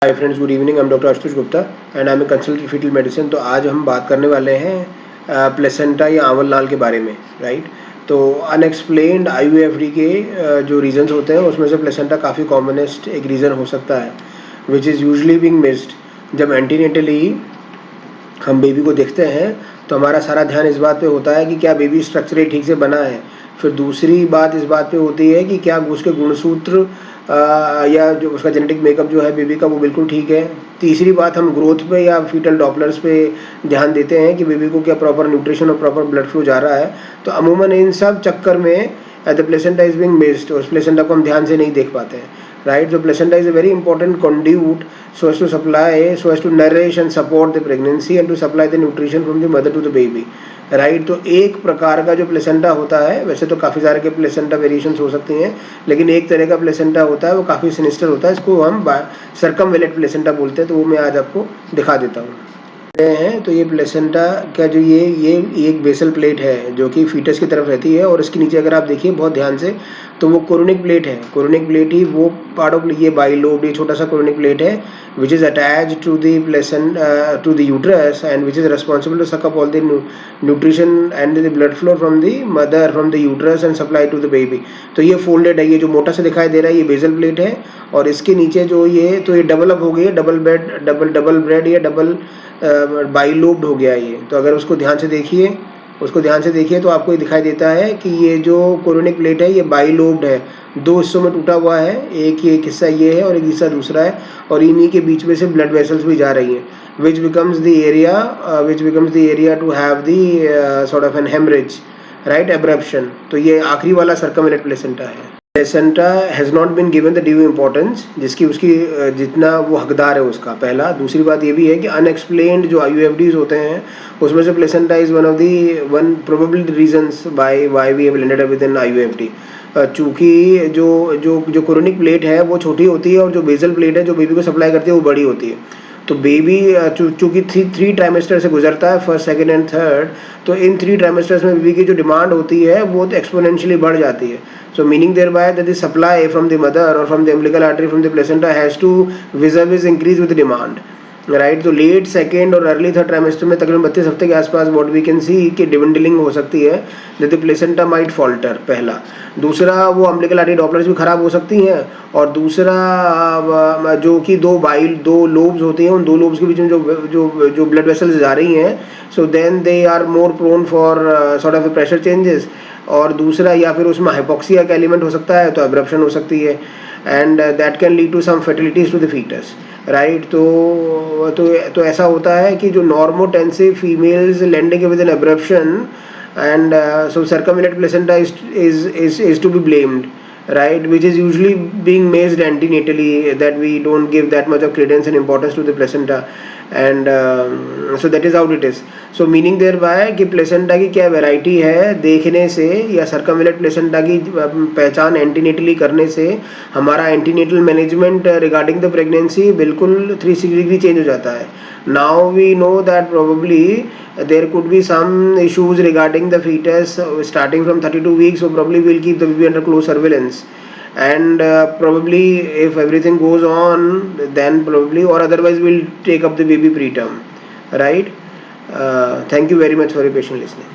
Hi friends, good evening. I am doctor Ashutosh Gupta and I am a consultant fetal medicine. तो आज हम बात करने वाले हैं प्लेसेंटा या आंवल नाल के बारे में, राइट। तो अनएक्सप्लेन्ड आईयूएफडी के जो रीजंस होते हैं उसमें से प्लेसेंटा काफ़ी कॉमनेस्ट एक रीज़न हो सकता है, which is usually being missed. जब एंटीनेटली हम बेबी को देखते हैं तो हमारा सारा ध्यान इस बात पे होता है कि क्या बेबी स्ट्रक्चरली ठीक से बना है। फिर दूसरी बात इस बात पे होती है कि क्या उसके गुणसूत्र या जो उसका जेनेटिक मेकअप जो है बेबी का वो बिल्कुल ठीक है। तीसरी बात, हम ग्रोथ पे या फीटल डॉपलर्स पे ध्यान देते हैं कि बेबी को क्या प्रॉपर न्यूट्रिशन और प्रॉपर ब्लड फ्लो जा रहा है। तो अमूमन इन सब चक्कर में the placenta is being missed, उस प्लेसेंटा को हम ध्यान से नहीं देख पाते हैं, right. So placenta is a very important conduit so as to supply, so as to nourish and support the pregnancy and to supply the nutrition from the mother to the baby, right. तो एक प्रकार का जो placenta होता है, वैसे तो काफ़ी सारे के प्लेसेंटा वेरिएशंस हो सकती हैं, लेकिन एक तरह का प्लेसेंटा होता है वो काफ़ी सिनिस्टर होता है, इसको हम सर्कमवेलेट प्लेसेंटा बोलते हैं। तो वो मैं आज आपको दिखा देता हूँ हैं। तो ये प्लेसेंटा का जो ये एक बेसल प्लेट है जो कि फीटस की तरफ रहती है, और इसके नीचे अगर आप देखिए बहुत ध्यान से तो वो कोरोनिक प्लेट है। कोरोनिक प्लेट ही वो पार्ट ऑफ ये बाइलोब, ये छोटा सा कोरोनिक प्लेट है which is attached to the placenta to the uterus and which is responsible to suck up all the nutrition and the blood flow from the mother from the uterus and supply to the baby. तो ये folded है, ये जो मोटा सा दिखाई दे रहा है ये बेसल प्लेट है, और इसके नीचे जो ये तो ये डबल अप हो गई है, डबल ब्रेड या डबल बाइलोब्ड हो गया ये। तो अगर उसको ध्यान से देखिए तो आपको ये दिखाई देता है कि ये जो कोरोनिक प्लेट है ये बाइलोब्ड है, दो हिस्सों में टूटा हुआ है। एक हिस्सा ये है और एक हिस्सा दूसरा है, और इन्हीं के बीच में से ब्लड वेसल्स भी जा रही हैं, which becomes the area to have the sort of an haemorrhage, right, abruption. तो ये आखिरी वाला सर्कमवेलेट प्लेसेंटा है। Placenta has not been given the due importance, जिसकी उसकी जितना वो हकदार है उसका, पहला। दूसरी बात ये भी है कि अनएक्सप्लेन्ड जो आईयूएफडीज होते हैं उसमें से placenta is one probable reasons why we have landed up with an IUFD. चूँकि जो कोरोनिक प्लेट है वो छोटी होती है, और जो बेसल प्लेट है जो बेबी को सप्लाई करती है वो बड़ी होती है। तो बेबी चूँकि थ्री ट्राइमेस्टर से गुजरता है, फर्स्ट, सेकंड एंड थर्ड, तो इन 3 ट्राइमेस्टर्स में बेबी की जो डिमांड होती है वो तो एक्सपोनेंशियली बढ़ जाती है। So meaning thereby that the supply from the mother और from the umbilical artery from the placenta has to vis increase with demand, right. तो लेट सेकेंड और अर्ली थर्ड ट्राइमेस्टर में तकरीबन 32 हफ्ते के आसपास व्हाट वी कैन सी कि डिविंडलिंग हो सकती है, that the placenta might falter, पहला। दूसरा, वो अम्बिलिकल आर्टरी डॉपलर्स भी खराब हो सकती हैं, और दूसरा जो कि दो लोब्स होती हैं, उन दो लोब्स के बीच में जो ब्लड वेसल्स जा रही हैं, so then they are more prone for sort of pressure changes. और दूसरा, या फिर उसमें हाइपोक्सिया का एलिमेंट हो सकता है, तो एब्रप्शन हो सकती है, and that can lead to some fatalities to the foetus, right. तो ऐसा होता है कि जो normotensive females landing with an abruption and so circumvented placenta is to be blamed, right, which is usually being missed antenatally, that we don't give that much of credence and importance to the placenta, and so that is how it is. So meaning thereby कि placenta की क्या variety है देखने से, या सर्कमवेलेट placenta की पहचान एंटीनेटली करने से हमारा antenatal management regarding the pregnancy बिल्कुल 360 डिग्री चेंज हो जाता है। Now we know that probably there could be some issues regarding the fetus starting from 32 weeks, so probably we'll keep the baby under close surveillance, and probably if everything goes on, then probably or otherwise we'll take up the baby preterm, right. Thank you very much for your patient listening.